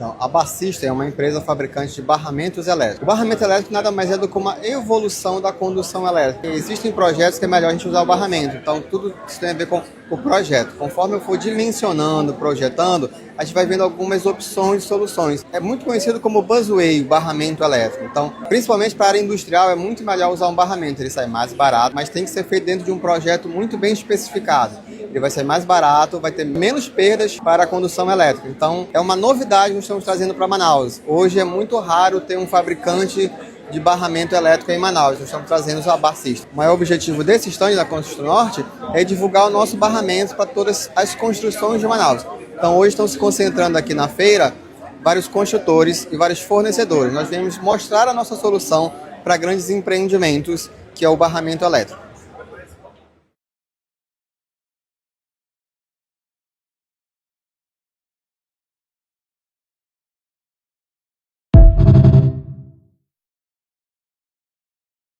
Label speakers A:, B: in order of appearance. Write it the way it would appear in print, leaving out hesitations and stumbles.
A: Então, a Bar System é uma empresa fabricante de barramentos elétricos. O barramento elétrico nada mais é do que uma evolução da condução elétrica. Existem projetos que é melhor a gente usar o barramento, então tudo isso tem a ver com o projeto. Conforme eu for dimensionando, projetando, a gente vai vendo algumas opções de soluções. É muito conhecido como busway, o barramento elétrico. Então, principalmente para a área industrial, é muito melhor usar um barramento. Ele sai mais barato, mas tem que ser feito dentro de um projeto muito bem especificado. Ele vai ser mais barato, vai ter menos perdas para a condução elétrica. Então, é uma novidade que nós estamos trazendo para Manaus. Hoje é muito raro ter um fabricante de barramento elétrico em Manaus. Nós estamos trazendo a Bar System. O maior objetivo desse stand da Constru Norte é divulgar o nosso barramento para todas as construções de Manaus. Então, hoje estão se concentrando aqui na feira vários construtores e vários fornecedores. Nós viemos mostrar a nossa solução para grandes empreendimentos, que é o barramento elétrico.